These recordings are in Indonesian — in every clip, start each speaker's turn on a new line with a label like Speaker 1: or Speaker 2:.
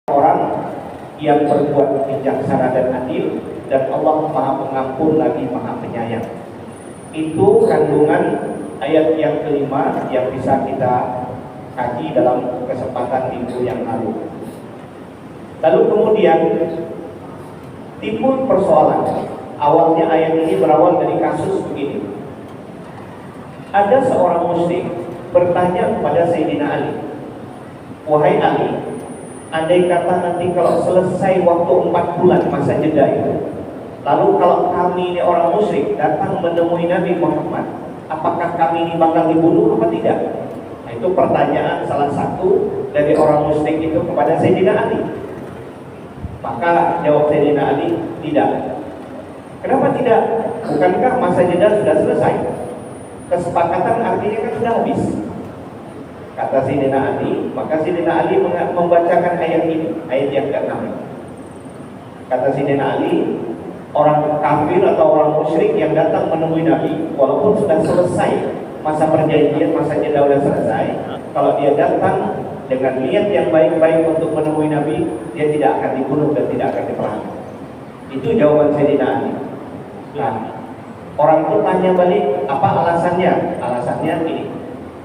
Speaker 1: orang yang berbuat bijaksana dan adil, dan Allah Maha Pengampun lagi Maha Penyayang. Itu kandungan ayat yang kelima yang bisa kita kaji dalam kesempatan minggu yang lalu. Lalu kemudian timbul persoalan. Awalnya ayat ini berawal dari kasus begini. Ada seorang musyrik bertanya kepada Sayyidina Ali, "Wahai Ali, andai kata nanti kalau selesai waktu 4 bulan masa jeda itu, lalu kalau kami ini orang musyrik datang menemui Nabi Muhammad, apakah kami ini bakal dibunuh apa tidak?" Nah, itu pertanyaan salah satu dari orang musyrik itu kepada Sayyidina Ali. Maka jawab Sayyidina Ali, tidak. Kenapa tidak? Bukankah masa jeda sudah selesai? Kesepakatan artinya kan sudah habis. Kata Sayyidina Ali, maka Sayyidina Ali membacakan ayat ini, ayat yang ke-6. Kata Sayyidina Ali, orang kafir atau orang musyrik yang datang menemui Nabi, walaupun sudah selesai masa perjanjian, masa jeda sudah selesai, kalau dia datang dengan niat yang baik-baik untuk menemui Nabi, dia tidak akan dibunuh dan tidak akan diperangi. Itu jawaban Sayyidina Ali. Nah, orang itu tanya balik, apa alasannya? Alasannya ini,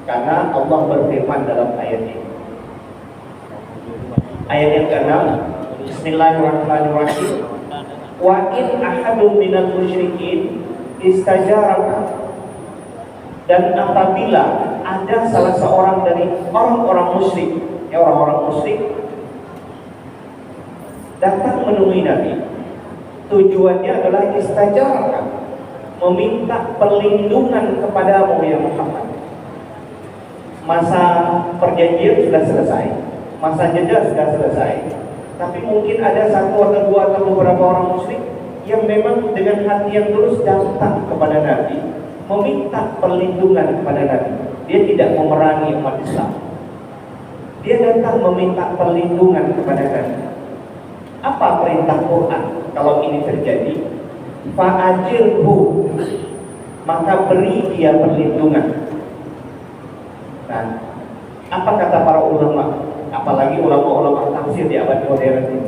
Speaker 1: karena Allah berfirman dalam ayat ini. Ayat yang ke-6, Bismillahirrahmanirrahim. Wa in ahadun minal musyrikin istajaraka, dan apabila ada salah seorang dari orang-orang musyrik, orang-orang musyrik datang menemui Nabi, tujuannya adalah istajaraka, meminta perlindungan kepadamu ya Muhammad. Masa perjanjian sudah selesai, masa jeda sudah selesai, tapi mungkin ada satu atau dua atau beberapa orang musyrik yang memang dengan hati yang tulus datang kepada Nabi, meminta perlindungan kepada Nabi. Dia tidak memerangi umat Islam, dia datang meminta perlindungan kepada Nabi. Apa perintah Quran kalau ini terjadi? Fa'ajirhu, maka beri dia perlindungan. Nah, apa kata para ulama, apalagi ulama-ulama tafsir di abad modern ini?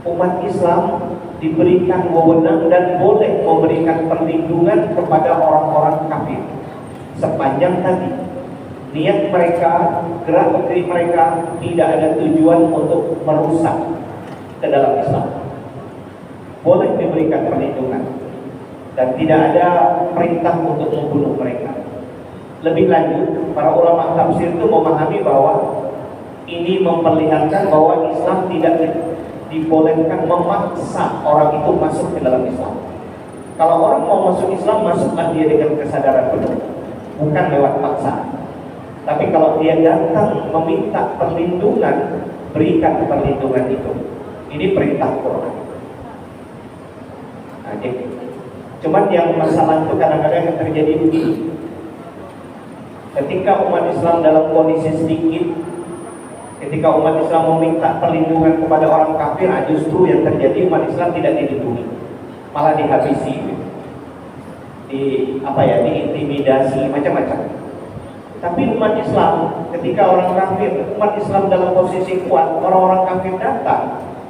Speaker 1: Umat Islam diberikan wewenang dan boleh memberikan perlindungan kepada orang-orang kafir sepanjang tadi niat mereka, gerak-gerik mereka tidak ada tujuan untuk merusak ke dalam Islam. Boleh diberikan perlindungan dan tidak ada perintah untuk membunuh mereka. Lebih lanjut, para ulama tafsir itu memahami bahwa ini memperlihatkan bahwa Islam tidak dibolehkan memaksa orang itu masuk ke dalam Islam. Kalau orang mau masuk Islam, masuklah dia dengan kesadaran penuh, bukan lewat paksa. Tapi kalau dia datang meminta perlindungan, berikan perlindungan itu. Ini perintah Quran. Nah, jadi, cuman yang masalah itu kadang-kadang yang terjadi begini. Ketika umat Islam dalam kondisi sedikit, ketika umat Islam meminta perlindungan kepada orang kafir, justru yang terjadi umat Islam tidak dilindungi, malah dihabisi, diintimidasi, macam-macam. Tapi umat Islam, ketika orang kafir, umat Islam dalam posisi kuat, orang-orang kafir datang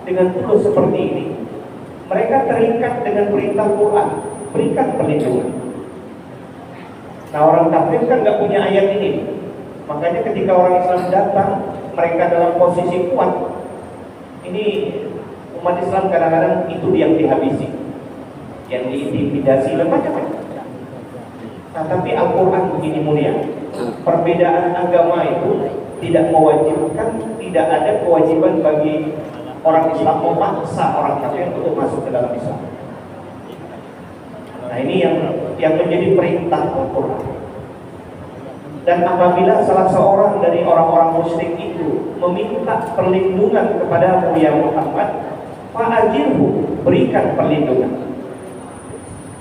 Speaker 1: dengan tulus seperti ini, mereka terikat dengan perintah Quran, berikan perlindungan. Nah, orang kafir kan nggak punya ayat ini, makanya ketika orang Islam datang, mereka dalam posisi kuat, ini umat Islam kadang-kadang itu yang dihabisi, yang diintimidasi, macam-macam. Nah, tapi Al-Quran begini mulia, perbedaan agama itu tidak mewajibkan, tidak ada kewajiban bagi orang Islam memaksa orang kafir untuk masuk ke dalam Islam. Nah, ini yang menjadi perintah Al-Quran. Dan apabila salah seorang dari orang-orang musyrik itu meminta perlindungan kepada ya Muhammad, fa'ajirhu, berikan perlindungan.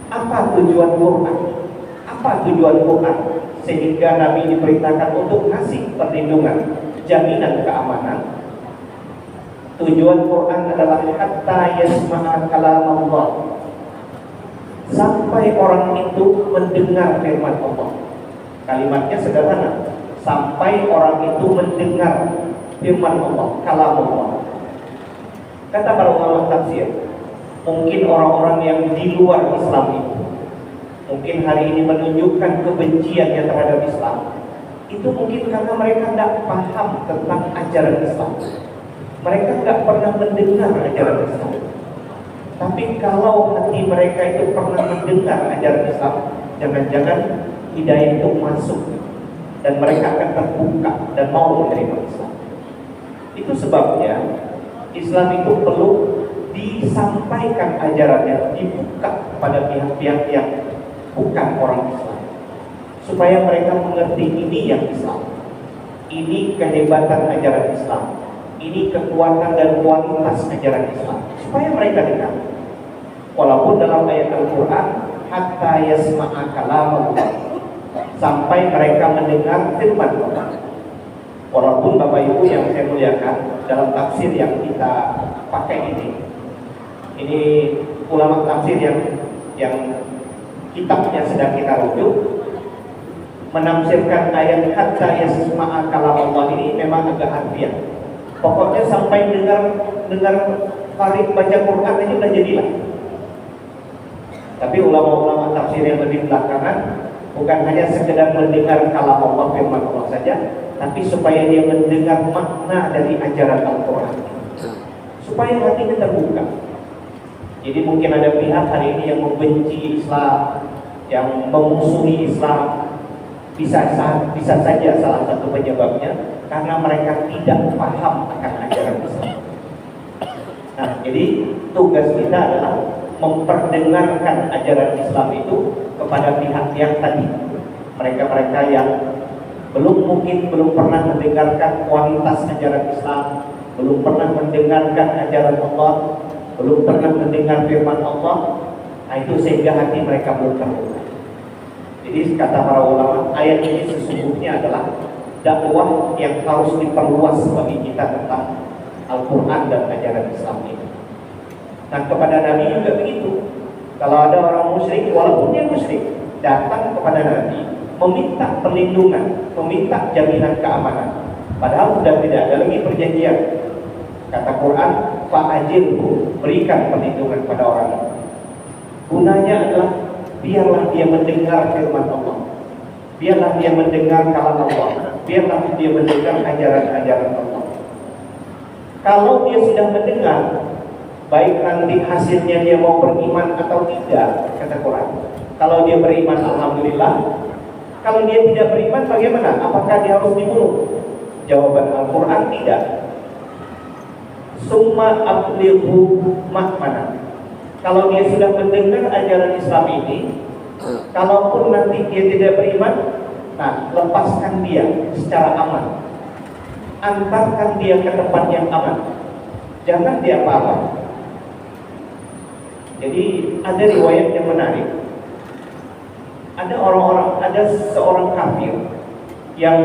Speaker 1: Apa tujuan Quran? Apa tujuan Quran? Sehingga Nabi diperintahkan untuk ngasih perlindungan, jaminan keamanan. Tujuan Quran adalah hatta yasma'a kalam Allah, sampai orang itu mendengar firman Allah. Kalimatnya sederhana, sampai orang itu mendengar firman Allah, kalam Allah. Kata para ulama tafsir, mungkin orang-orang yang di luar Islam itu, mungkin hari ini menunjukkan kebenciannya terhadap Islam, itu mungkin karena mereka tidak paham tentang ajaran Islam. Mereka tidak pernah mendengar ajaran Islam. Tapi kalau hati mereka itu pernah mendengar ajaran Islam, jangan-jangan hidayah itu masuk dan mereka akan terbuka dan mau menerima Islam. Itu sebabnya Islam itu perlu disampaikan ajarannya, dibuka kepada pihak-pihak yang bukan orang Islam, supaya mereka mengerti ini yang Islam, ini kehebatan ajaran Islam, ini kekuatan dan kualitas ajaran Islam, supaya mereka dengar. Walaupun dalam ayat Al-Quran, hatta yasma'a kalam Allah, sampai mereka mendengar firman Allah. Walaupun Bapak Ibu yang saya muliakan, dalam tafsir yang kita pakai ini ulama tafsir yang kitabnya sedang kita rujuk, menafsirkan ayat hatta yasma'a kalam Allah ini memang agak harfiah. Pokoknya sampai dengar Farid baca Quran aja udah jadilah. Tapi ulama-ulama tafsir yang lebih belakangan bukan hanya sekedar mendengar kalam Allah, firman Allah saja, tapi supaya dia mendengar makna dari ajaran Al-Quran, supaya hatinya terbuka. Jadi mungkin ada pihak hari ini yang membenci Islam, yang memusuhi Islam. Bisa saja salah satu penyebabnya karena mereka tidak paham akan ajaran Islam. Nah, jadi tugas kita adalah memperdengarkan ajaran Islam itu kepada pihak yang tadi, mereka-mereka yang belum pernah mendengarkan kualitas ajaran Islam, belum pernah mendengarkan ajaran Allah, belum pernah mendengar firman Allah. Nah, itu sehingga hati mereka belum terbuka. Jadi kata para ulama, ayat ini sesungguhnya adalah dakwah yang harus diperluas bagi kita tentang Al-Quran dan ajaran Islam ini. Nah, kepada Nabi juga begitu. Kalau ada orang musyrik, walaupun dia musyrik, datang kepada Nabi meminta perlindungan, meminta jaminan keamanan, padahal sudah tidak ada lagi perjanjian. Kata Quran, fa'ajirhu, berikan perlindungan pada orang itu. Gunanya adalah biarlah dia mendengar firman Allah, biarlah dia mendengar kalam Allah, biarlah dia mendengar ajaran-ajaran Allah. Kalau dia sudah mendengar, baik nanti hasilnya dia mau beriman atau tidak, kata Quran. Kalau dia beriman, alhamdulillah. Kalau dia tidak beriman, bagaimana? Apakah dia harus dibunuh? Jawaban Al-Quran, tidak. Summa ablighu ma'mana. Kalau dia sudah mendengar ajaran Islam ini, kalaupun nanti dia tidak beriman, nah, lepaskan dia secara aman, antarkan dia ke tempat yang aman, jangan dia apa-apa. Jadi ada riwayat yang menarik. Ada seorang kafir yang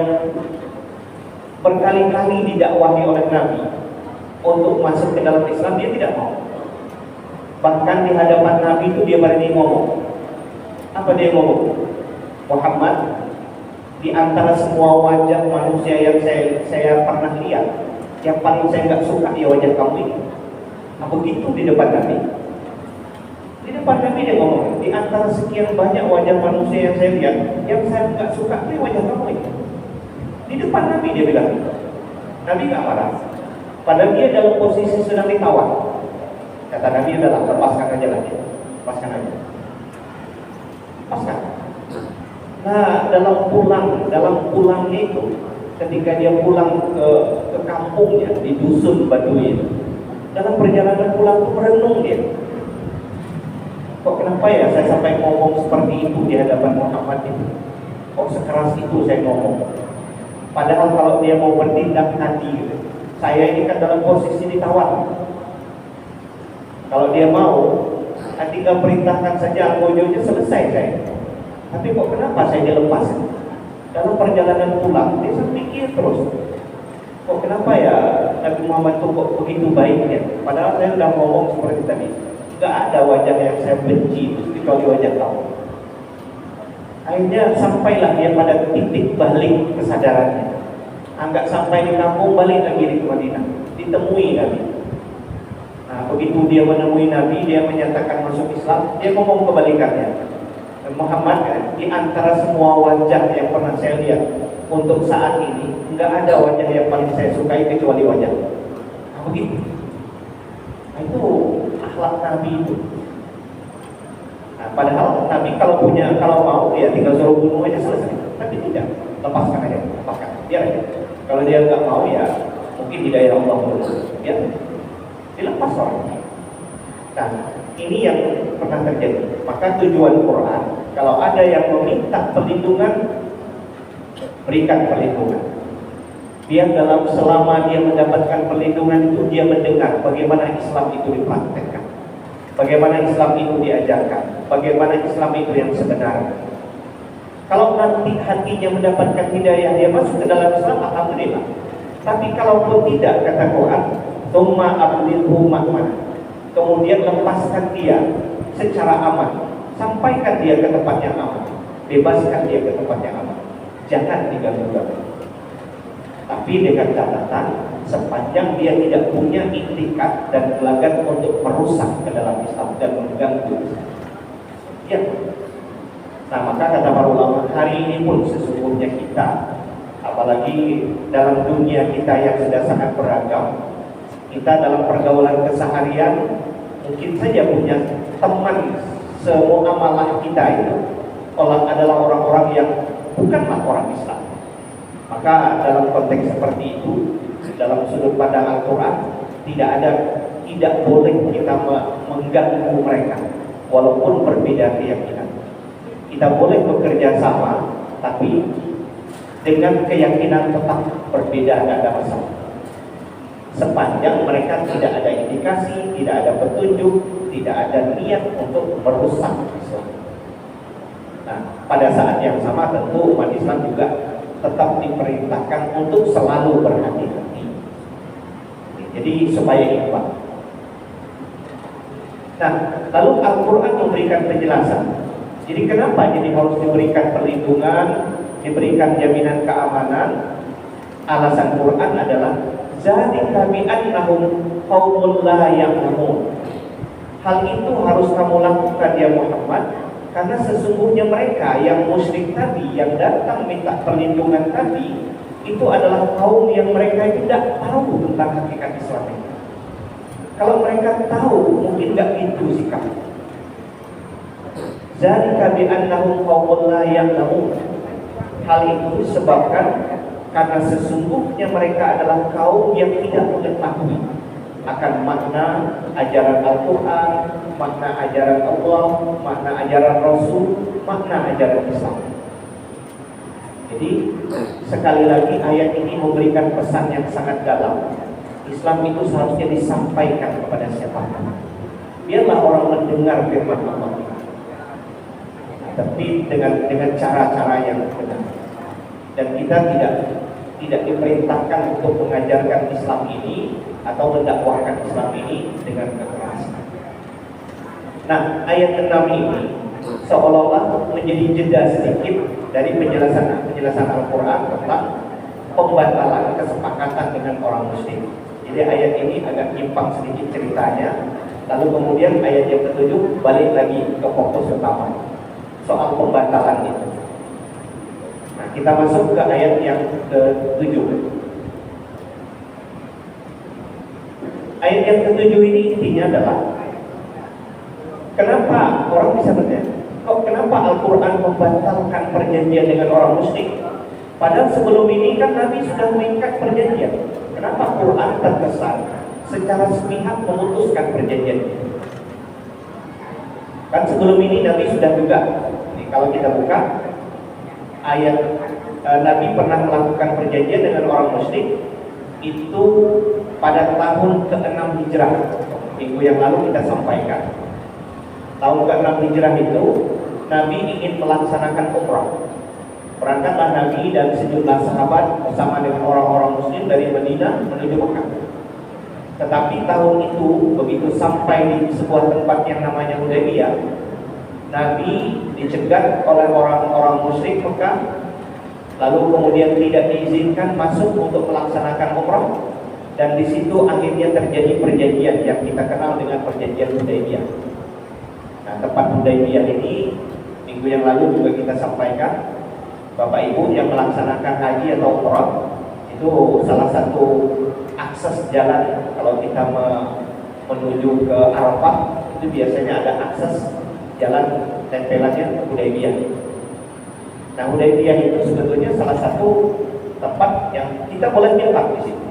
Speaker 1: berkali-kali didakwahi oleh Nabi untuk masuk ke dalam Islam, dia tidak mau. Bahkan di hadapan Nabi itu dia berani ngomong. Apa dia ngomong? Muhammad, di antara semua wajah manusia yang saya pernah lihat, yang paling saya nggak suka ya wajah kamu ini. Nah, begitu di depan Nabi. Di depan Nabi dia ngomong, di antara sekian banyak wajah manusia yang saya lihat, yang saya nggak suka itu wajah kamu ini. Di depan Nabi dia bilang. Nabi nggak marah. Padahal dia dalam posisi sedang ditawan. Kata Nabi adalah, lepaskan aja lah dia. Lepaskan aja. Lepaskan. Nah, dalam pulangnya itu, ketika dia pulang ke kampungnya di dusun Baduy, dalam perjalanan pulang itu merenung dia. Kok kenapa ya saya sampai ngomong seperti itu di hadapan Muhammad itu? Kok sekeras itu saya ngomong? Padahal kalau dia mau bertindak tadi, gitu, saya ini kan dalam posisi ditawan. Kalau dia mau, tinggal perintahkan saja, algojonya selesai saya. Tapi kok kenapa saya dilepas? Dalam perjalanan pulang, dia pikir terus. Kok kenapa ya Nabi Muhammad itu kok begitu baiknya? Padahal saya sudah ngomong seperti tadi. Gak ada wajah yang saya benci kecuali wajah kamu. Akhirnya sampailah dia pada titik balik kesadarannya. Nggak sampai di kampung, balik lagi di Madinah, ditemui Nabi. Nah, begitu dia menemui Nabi, dia menyatakan masuk Islam, dia ngomong kebalikannya. Muhammad, di antara semua wajah yang pernah saya lihat untuk saat ini, nggak ada wajah yang paling saya sukai kecuali wajah. Nah, begitu. Nah, itu akhlak Nabi itu. Nah, padahal Nabi kalau mau ya tinggal suruh bunuh aja selesai. Tapi tidak, lepaskan aja, lepaskan. Biar aja. Kalau dia nggak mau ya mungkin hidayah Allah dulu. Ya, dilepas orangnya. Nah, ini yang pernah terjadi. Maka tujuan Quran, kalau ada yang meminta perlindungan, berikan perlindungan. Biar selama dia mendapatkan perlindungan itu, dia mendengar bagaimana Islam itu dipraktekkan, bagaimana Islam itu diajarkan, bagaimana Islam itu yang sebenarnya. Kalau nanti hatinya mendapatkan hidayah, dia masuk ke dalam Islam, alhamdulillah. Tapi kalaupun tidak, kata Quran, tsumma ablighu ma'man, kemudian lepaskan dia secara aman, sampaikan dia ke tempat yang aman, bebaskan dia ke tempat yang aman, jangan diganggu-ganggu. Tapi dengan catatan, sepanjang dia tidak punya iktikat dan gelagat untuk merusak ke dalam Islam dan mengganggu. Ya. Nah, maka kata para ulama, hari ini pun sesungguhnya kita, apalagi dalam dunia kita yang sudah sangat beragam, kita dalam pergaulan keseharian mungkin saja punya teman semuamalah kita itu adalah orang-orang yang bukanlah orang Islam. Maka dalam konteks seperti itu, dalam sudut pandang Al-Quran, tidak boleh kita mengganggu mereka walaupun berbeda keyakinan. Kita boleh bekerja sama, tapi dengan keyakinan tetap berbeda, tidak ada masalah. Sepanjang mereka tidak ada indikasi, tidak ada petunjuk, tidak ada niat untuk merusak Islam. Nah, pada saat yang sama tentu umat Islam juga tetap diperintahkan untuk selalu berhati-hati. Jadi supaya ikhwan. Nah, lalu Al-Quran memberikan penjelasan. Jadi kenapa harus diberikan perlindungan, diberikan jaminan keamanan? Alasan Quran adalah zalika bi annahum qaumul la ya'lamun. Hal itu harus kamu lakukan ya Muhammad, karena sesungguhnya mereka yang musyrik tadi, yang datang minta perlindungan tadi, itu adalah kaum yang mereka tidak tahu tentang hakikat Islam ini. Kalau mereka tahu, mungkin nggak gitu sikap. Zalika bi annahum qaumul la ya'lamun. Hal itu disebabkan karena sesungguhnya mereka adalah kaum yang tidak mengetahui akan makna ajaran Al-Quran, makna ajaran Allah, makna ajaran Rasul, makna ajaran Islam. Jadi sekali lagi ayat ini memberikan pesan yang sangat dalam. Islam itu seharusnya disampaikan kepada siapapun. Biarlah orang mendengar firman Allah, tapi dengan cara-cara yang benar. Dan kita tidak diperintahkan untuk mengajarkan Islam ini atau mendakwahkan Islam ini dengan kekerasan. Nah, ayat 6 ini seolah-olah menjadi jeda sedikit dari penjelasan Al-Quran tentang pembatalan kesepakatan dengan orang musyrik. Jadi ayat ini agak nyimpang sedikit ceritanya. Lalu kemudian ayat yang ke-7 balik lagi ke fokus utama soal pembatalan itu. Nah, kita masuk ke ayat yang ke-7. Ayat yang ke-7 ini intinya adalah kenapa orang bisa bertanya, kenapa Al-Quran membatalkan perjanjian dengan orang musyrik? Padahal sebelum ini kan Nabi sudah mengikat perjanjian. Kenapa Quran terkesan secara sepihak memutuskan perjanjian itu? Kan sebelum ini Nabi sudah juga, kalau kita buka ayat, Nabi pernah melakukan perjanjian dengan orang musyrik itu pada tahun ke-6 Hijrah. Minggu yang lalu kita sampaikan. Tahun ke-6 Hijrah itu Nabi ingin melaksanakan umrah. Berangkatlah Nabi dan sejumlah sahabat bersama dengan orang-orang muslim dari Madinah menuju Mekah. Tetapi tahun itu begitu sampai di sebuah tempat yang namanya Hudaybiyah, Nabi dicegat oleh orang-orang musyrik Mekah lalu kemudian tidak diizinkan masuk untuk melaksanakan umrah, dan di situ akhirnya terjadi perjanjian yang kita kenal dengan perjanjian Hudaybiyah. Nah, tempat Hudaybiyah ini minggu yang lalu juga kita sampaikan, Bapak Ibu yang melaksanakan haji atau umrah itu salah satu akses jalan kalau kita menuju ke Arafah itu biasanya ada akses jalan tempelannya Hudaybiyah. Nah, Hudaybiyah itu sebetulnya salah satu tempat yang kita boleh milih di situ.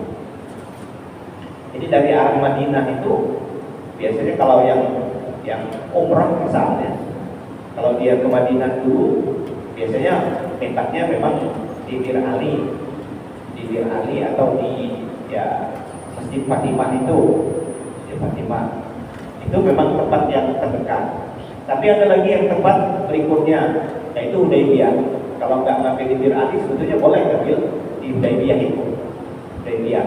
Speaker 1: Jadi dari arah Madinah itu biasanya kalau yang umrah misalnya, kalau dia ke Madinah dulu biasanya tempatnya memang di Bir Ali atau di Masjid Fatimah itu, di Fatimah itu memang tempat yang terdekat. Tapi ada lagi yang tempat berikutnya, yaitu Hudaybiyah. Kalau nggak ngambil di Bir Ali sebetulnya boleh ngambil di Hudaybiyah itu. Hudaybiyah.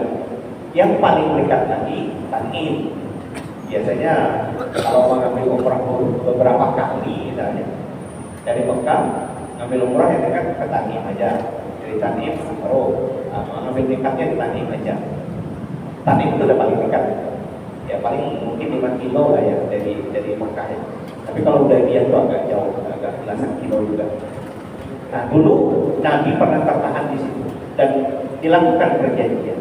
Speaker 1: Yang paling dekat lagi Tanim. Biasanya kalau mengambil umrah beberapa kali misalnya dari Mekah ngambil umrah yang dekat ke Tanim aja. Dari Tanim baru ngambil dekatnya di Tanim aja. Tanim itu udah paling dekat. Ya paling mungkin 5 kilo lah ya dari Mekah ya. Tapi kalau Hudaybiyah itu agak jauh, agak belasan kilo juga. Nah, dulu Nabi pernah tertahan di situ dan dilakukan perjanjian.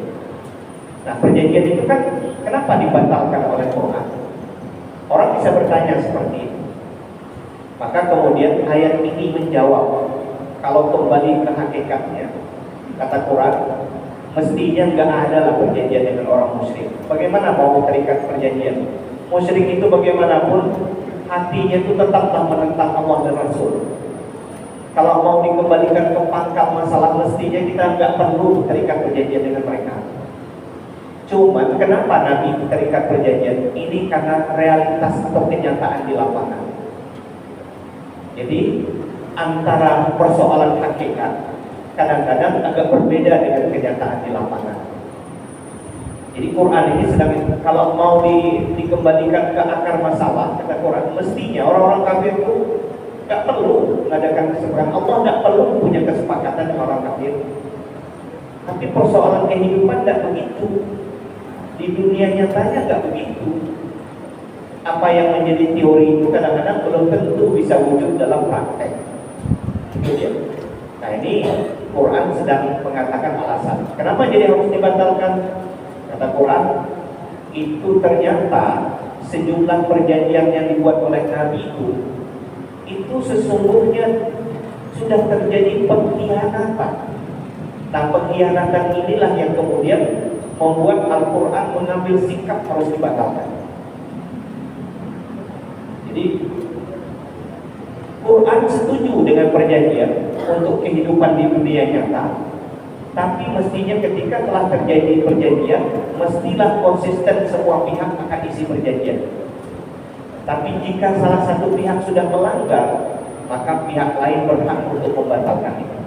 Speaker 1: Nah, perjanjian itu kan kenapa dibatalkan oleh Quran? Orang bisa bertanya seperti itu. Maka kemudian ayat ini menjawab, kalau kembali ke hakikatnya, kata Quran, mestinya nggak ada lah perjanjian dengan orang musyrik. Bagaimana mau terikat perjanjian? Musyrik itu bagaimanapun hatinya itu tetaplah menentang Allah dan Rasul. Kalau mau dikembalikan ke pangkal masalah, mestinya kita nggak perlu terikat perjanjian dengan mereka. Cuman kenapa Nabi terikat perjanjian? Ini karena realitas atau kenyataan di lapangan. Jadi antara persoalan hakikat kadang-kadang agak berbeda dengan kenyataan di lapangan. Jadi Quran ini sedang, kalau mau dikembalikan ke akar masalah, kata Quran, mestinya orang-orang kafir itu nggak perlu mengadakan kesepakatan. Allah nggak perlu punya kesepakatan dengan orang kafir. Tapi persoalan kehidupan nggak begitu. Di dunia nyatanya nggak begitu. Apa yang menjadi teori itu kadang-kadang belum tentu bisa wujud dalam praktek. Gitu ya. Nah, ini Quran sedang mengatakan alasan. Kenapa jadi harus dibatalkan? Kata Quran, itu ternyata sejumlah perjanjian yang dibuat oleh Nabi itu sesungguhnya sudah terjadi pengkhianatan. Nah, pengkhianatan inilah yang kemudian membuat Al-Quran mengambil sikap harus dibatalkan. Jadi Quran setuju dengan perjanjian untuk kehidupan di dunia nyata, tapi mestinya ketika telah terjadi perjanjian, mestilah konsisten semua pihak akan isi perjanjian. Tapi jika salah satu pihak sudah melanggar, maka pihak lain berhak untuk membatalkan itu.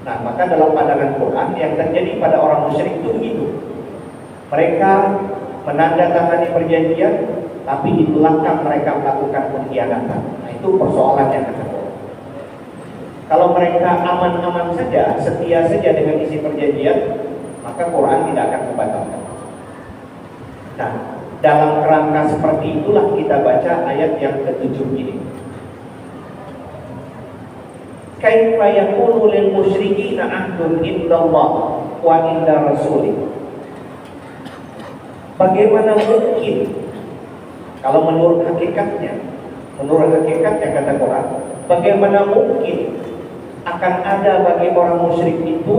Speaker 1: Nah, maka dalam pandangan Quran yang terjadi pada orang musyrik itu begitu. Mereka menandatangani perjanjian, tapi di belakang mereka melakukan pengkhianatan. Nah, itu persoalannya kata Quran. Kalau mereka aman-aman saja, setia saja dengan isi perjanjian, maka Quran tidak akan membatalkan. Nah, dalam kerangka seperti itulah kita baca ayat yang ke-7 ini. Kaifa yakunu lil musyrikina ahdun indallah wa inda rasulih. Bagaimana mungkin kalau menurut hakikatnya kata Quran, bagaimana mungkin akan ada bagi orang musyrik itu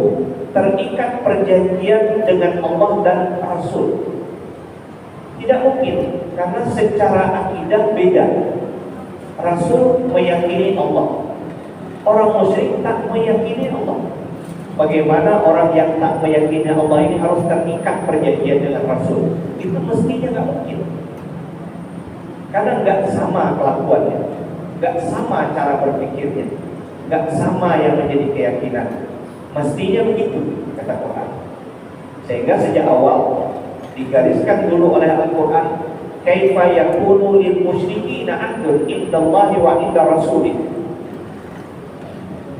Speaker 1: terikat perjanjian dengan Allah dan Rasul? Tidak mungkin, karena secara akidah beda. Rasul meyakini Allah, orang musyrik tak meyakini Allah. Bagaimana orang yang tak meyakini Allah ini harus terikat perjanjian dengan Rasul? Itu mestinya nggak mungkin, karena nggak sama kelakuannya, nggak sama cara berpikirnya, nggak sama yang menjadi keyakinan. Mestinya begitu, kata Quran. Sehingga sejak awal digariskan dulu oleh Al-Quran, kaifa yakunu lil musyrikina ahdun indallahi wa inda rasulih.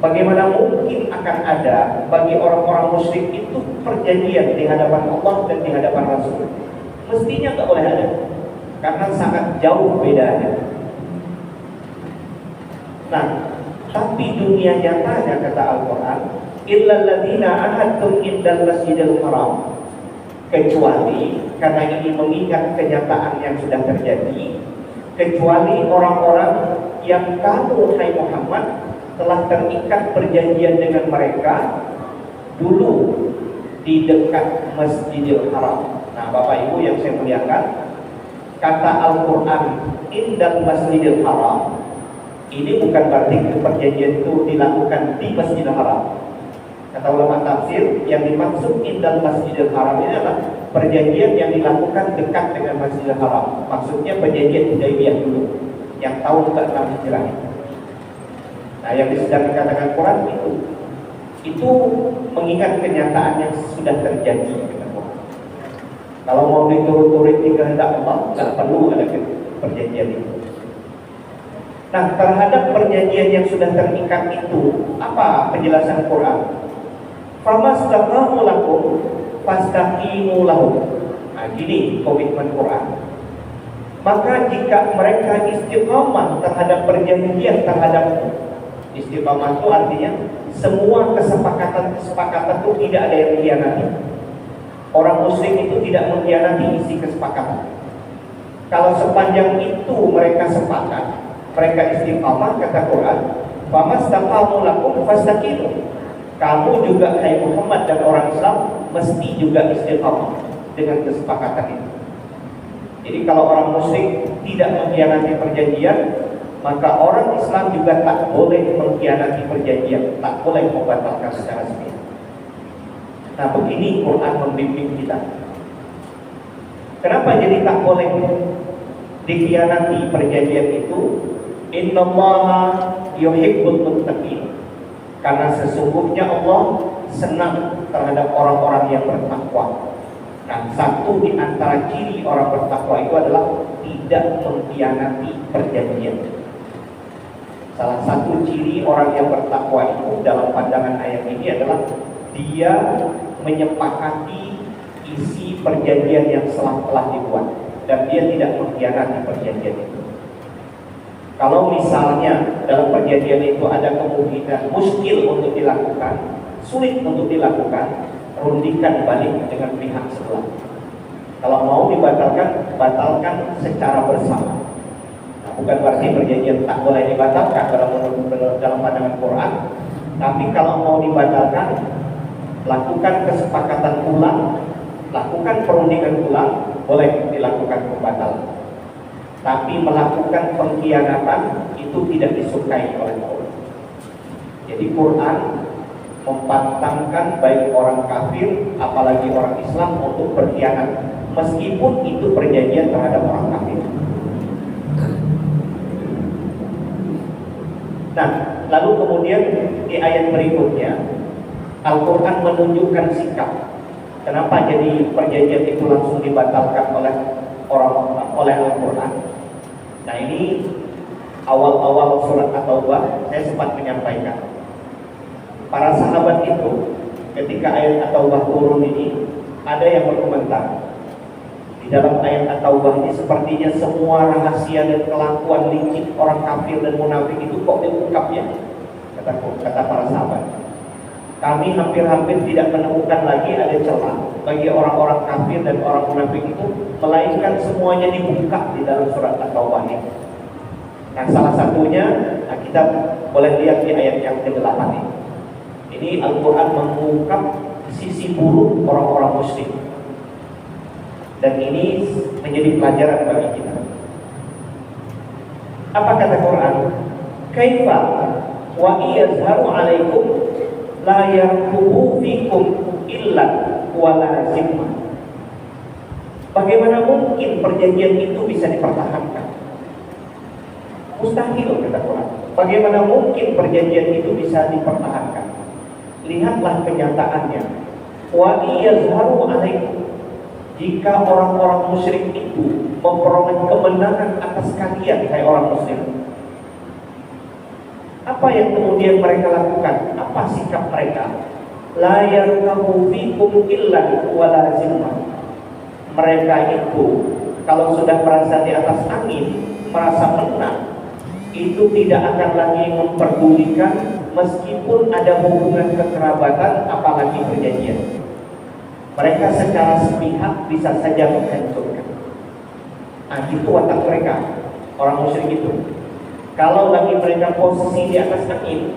Speaker 1: Bagaimana mungkin akan ada bagi orang-orang musyrik itu perjanjian di hadapan Allah dan di hadapan Rasul? Mestinya nggak boleh ada, karena sangat jauh bedanya. Nah, tapi dunia nyatanya kata Al-Quran, illal ladzina ahadtum indal masjidil haram, kecuali karena ini mengingat kenyataan yang sudah terjadi, kecuali orang-orang yang kamu hai Muhammad telah terikat perjanjian dengan mereka dulu di dekat Masjidil Haram. Nah, Bapak Ibu yang saya muliakan, kata Al-Quran indal Masjidil Haram ini bukan berarti perjanjian itu dilakukan di Masjidil Haram. Kata ulama tafsir, yang dimaksud indal Masjidil Haram ini adalah perjanjian yang dilakukan dekat dengan Masjidil Haram. Maksudnya perjanjian Hudaybiyah dulu yang tahun ke-6 Hijrah. Nah, yang sedang dikatakan Quran itu mengingat kenyataan yang sudah terjadi. Kalau mau diturut-turut di kehendak Allah, nggak perlu ada perjanjian itu. Nah, terhadap perjanjian yang sudah terikat itu, apa penjelasan Quran? Famastaqamu lakum fastaqimu lahum. Nah, gini komitmen Quran. Maka jika mereka istiqamah terhadap perjanjian terhadapmu, istiqamah itu artinya semua kesepakatan itu tidak ada yang dikhianati. Orang musyrik itu tidak mengkhianati isi kesepakatan. Kalau sepanjang itu mereka sepakat, mereka istiqamah, kata Quran, famastaqamu lakum fastaqimu. Kamu juga hai Muhammad dan orang Islam mesti juga istiqamah dengan kesepakatan itu. Jadi kalau orang musyrik tidak mengkhianati perjanjian, maka orang Islam juga tak boleh mengkhianati perjanjian, tak boleh membatalkan secara sepihak. Nah, begini Quran membimbing kita. Kenapa jadi tak boleh dikhianati perjanjian itu? Innallaha yuhibbul muttaqin. Karena sesungguhnya Allah senang terhadap orang-orang yang bertakwa. Nah, satu di antara ciri orang bertakwa itu adalah tidak mengkhianati perjanjian. Salah satu ciri orang yang bertakwa itu dalam pandangan ayat ini adalah dia menyepakati isi perjanjian yang telah dibuat dan dia tidak mengkhianati perjanjian itu. Kalau misalnya dalam perjanjian itu ada kemungkinan muskil untuk dilakukan, sulit untuk dilakukan, rundikan balik dengan pihak sebelah. Kalau mau dibatalkan, batalkan secara bersama. Nah, bukan berarti perjanjian tak boleh dibatalkan dalam pandangan Quran. Tapi kalau mau dibatalkan, lakukan kesepakatan ulang, lakukan perundingan ulang, boleh dilakukan pembatalan. Tapi melakukan pengkhianatan itu tidak disukai oleh Allah. Jadi Quran membantangkan baik orang kafir apalagi orang Islam untuk berkhianat, meskipun itu perjanjian terhadap orang kafir. Nah, lalu kemudian di ayat berikutnya Al-Quran menunjukkan sikap. Kenapa jadi perjanjian itu langsung dibatalkan oleh Al-Quran? Nah, ini awal-awal surat At-Taubah saya sempat menyampaikan. Para sahabat itu ketika ayat At-Taubah turun ini ada yang berkomentar. Di dalam ayat At-Taubah ini sepertinya semua rahasia dan kelakuan licik orang kafir dan munafik itu kok diungkap ya? Kata para sahabat. Kami hampir-hampir tidak menemukan lagi ada celah bagi orang-orang kafir dan orang munafik itu, melainkan semuanya dibuka di dalam surat At-Taubah ini. Nah, salah satunya kita boleh lihat di ayat yang ke-8 ini. Ini Al-Quran mengungkap sisi buruk orang-orang musyrik. Dan ini menjadi pelajaran bagi kita. Apa kata Quran? Kaifa wa iyazharu alaikum la yarkubu fikum illa wala zimma. Bagaimana mungkin perjanjian itu bisa dipertahankan? Mustahil, kata Quran. Bagaimana mungkin perjanjian itu bisa dipertahankan? Lihatlah kenyataannya. Wa iyazharu alaikum, jika orang-orang musyrik itu memperoleh kemenangan atas kalian, hai orang muslim, Apa yang kemudian mereka lakukan? Apa sikap mereka? La yarkabu fikum illa wala zimma. Mereka itu kalau sudah merasa di atas angin, merasa menang, itu tidak akan lagi memperdulikan meskipun ada hubungan kekerabatan, apalagi perjanjian. Mereka secara sepihak bisa saja menghancurkan. Nah, itu watak mereka, orang musyrik itu. Kalau lagi mereka posisi di atas angin,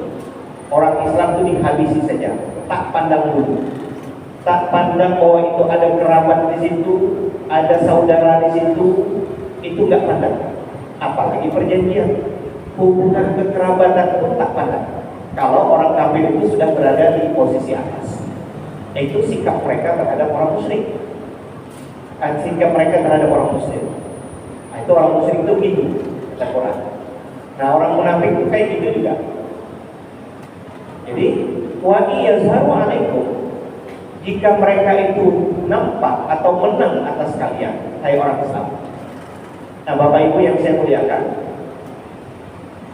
Speaker 1: orang Islam itu dihabisi saja, tak pandang dulu. Tak pandang bahwa itu ada kerabat di situ, ada saudara di situ, itu nggak pandang. Apalagi perjanjian, hubungan kekerabatan pun tak pandang. Kalau orang kafir itu sudah berada di posisi atas, itu sikap mereka terhadap orang musyrik. Sikap mereka terhadap orang muslim. Nah, itu orang musyrik itu begitu, kata Quran. Nah, orang munafik itu kayak gitu juga. Jadi, wa iyazharu alaikum, jika mereka itu nampak atau menang atas kalian, hai orang Islam. Nah, Bapak Ibu yang saya muliakan,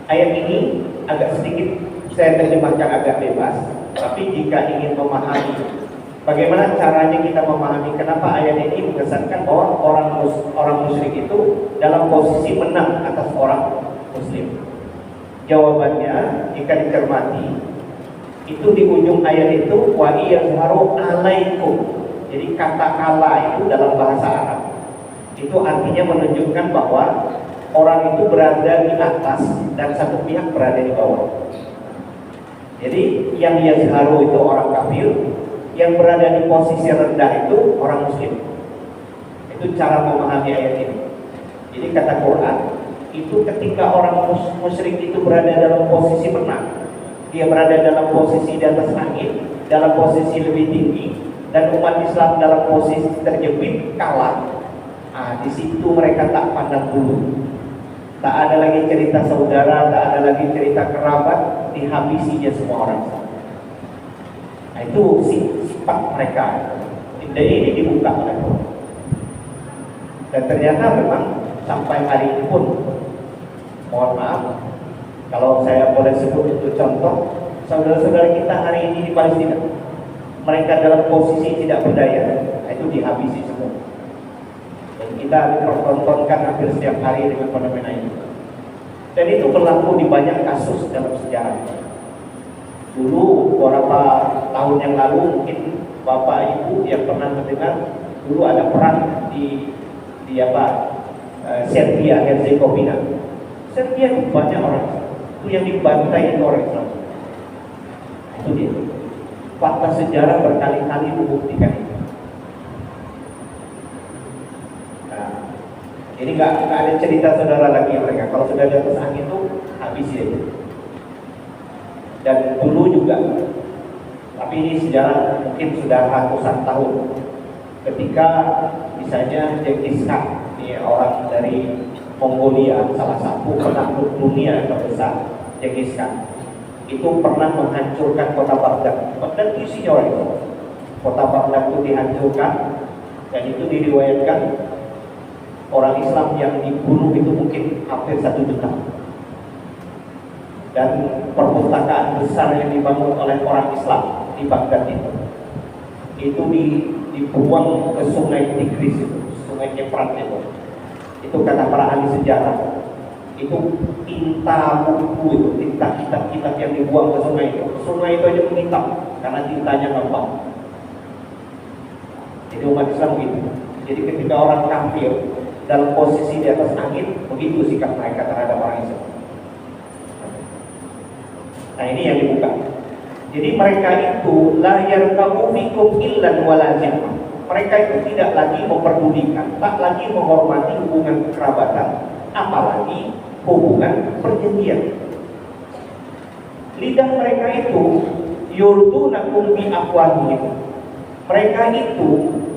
Speaker 1: ayat ini agak sedikit saya terjemahkan agak bebas, tapi jika ingin memahami bagaimana caranya kita memahami kenapa ayat ini mengesankan bahwa orang musyrik itu dalam posisi menang atas orang muslim. Jawabannya jika dicermati, itu di ujung ayat itu wa iyazharu alaikum. Jadi kata ala itu dalam bahasa Arab itu artinya menunjukkan bahwa orang itu berada di atas dan satu pihak berada di bawah. Jadi yang yazharu itu orang kafir, yang berada di posisi rendah itu orang muslim. Itu cara memahami ayat ini. Jadi kata Quran, itu ketika orang musyrik itu berada dalam posisi menang, dia berada dalam posisi di atas angin, dalam posisi lebih tinggi, dan umat Islam dalam posisi terjepit, kalah. Nah, di situ mereka tak pandang bulu. Tak ada lagi cerita saudara, tak ada lagi cerita kerabat, dihabisinya semua orang. Nah, itu sifat mereka. Dan ini dibuka oleh Allah. Dan ternyata memang sampai hari ini pun, mohon maaf, kalau saya boleh sebut itu contoh, saudara-saudara kita hari ini di Palestina, mereka dalam posisi tidak berdaya, itu dihabisi semua. Dan kita dipertontonkan hampir setiap hari dengan fenomena ini. Dan itu berlaku di banyak kasus dalam sejarah. Dulu beberapa tahun yang lalu mungkin Bapak Ibu yang pernah mendengar dulu ada perang di Serbia, Herzegovina. Serbia itu banyak orang itu yang dibantai itu orang Islam. Itu dia. Fakta sejarah berkali-kali membuktikan itu. Nah, ini nggak ada cerita saudara lagi mereka. Kalau sudah di atas angin itu habis ya. Dan dulu juga. Tapi ini sejarah mungkin sudah ratusan tahun. Ketika misalnya Genghis Khan, ini orang dari Mongolia, salah satu penakluk dunia terbesar, Genghis Khan, itu pernah menghancurkan kota Baghdad. Baghdad isinya orang itu. Kota Baghdad itu dihancurkan, dan itu diriwayatkan orang Islam yang dibunuh itu mungkin hampir 1 juta. Dan perpustakaan besar yang dibangun oleh orang Islam di Baghdad itu dibuang ke sungai Tigris itu, sungai Efrat itu. Itu kata para ahli sejarah, itu tinta buku itu, tinta kitab-kitab yang dibuang ke sungai itu. Sungai itu aja menghitam karena tintanya gampang. Jadi umat Islam begitu. Jadi ketika orang kafir dalam posisi di atas angin, begitu sikap mereka terhadap orang Islam. Nah, ini yang dibuka. Jadi mereka itu la yarkabu fikum illan wala zimma. Mereka itu tidak lagi memperdulikan, tak lagi menghormati hubungan kekerabatan, apalagi hubungan perjanjian. Lidah mereka itu yurdunakum bi afwahihim. Mereka itu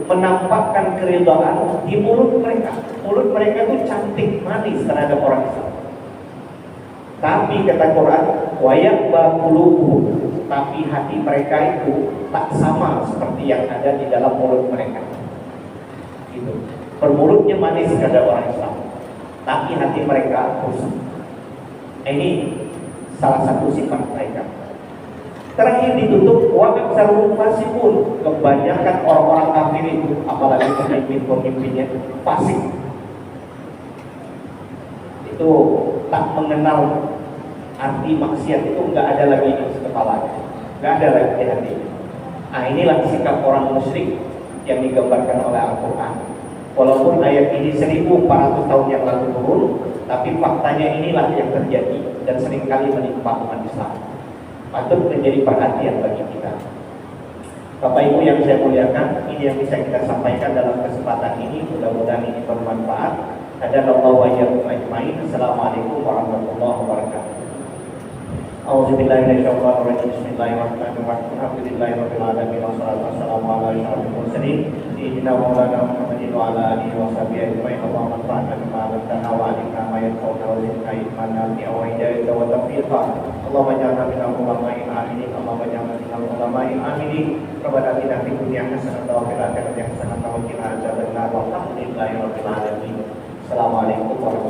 Speaker 1: menampakkan keridhaan di mulut mereka. Mulut mereka itu cantik, manis terhadap orang Islam. Tapi kata Quran, wayak qulubuhum, tapi hati mereka itu tak sama seperti yang ada di dalam mulut mereka. Gitu. Bermulutnya manis terhadap orang Islam, tapi hati mereka rusak. Ini salah satu sifat mereka. Terakhir ditutup wa aktsaruhum fasiqun. Kebanyakan orang-orang kafir itu, apalagi pemimpin-pemimpinnya fasik. Itu tak mengenal arti maksiat, itu nggak ada lagi di kepalanya, nggak ada lagi di hatinya. Nah, inilah sikap orang musyrik yang digambarkan oleh Al-Quran. Walaupun ayat ini 1400 tahun yang lalu turun, tapi faktanya inilah yang terjadi dan seringkali menimpa umat Islam. Patut menjadi perhatian bagi kita. Bapak Ibu yang saya muliakan, ini yang bisa kita sampaikan dalam kesempatan ini. Mudah-mudahan ini bermanfaat. Hadanallahu wa iyyakum ajmain. Assalamualaikum warahmatullahi wabarakatuh. A'udzubillahi minasyaitonir rajim. Bismillahirrahmanirrahim. Alhamdulillahirabbil alamin wassalatu wassalamu ala asyrofil mursalin sayyidina maulana Muhammadin wa ala alihi washabihi ajmain. Allahumma anfa'na bima 'allamtana wa 'allimna ma yanfa'una wa zidna ilman nafi'an wa hidayatan wa tawfiqan. Allahumma ij'alna minal ulama'il aminin. Allahumma ij'alna minal ulama'il aminin. Rabbana atina fid dunya hasanatan wa fil akhirati hasanatan wa qina adzabannar. Walhamdulillahirabbil alamin. Assalamualaikum warahmatullahi wabarakatuh.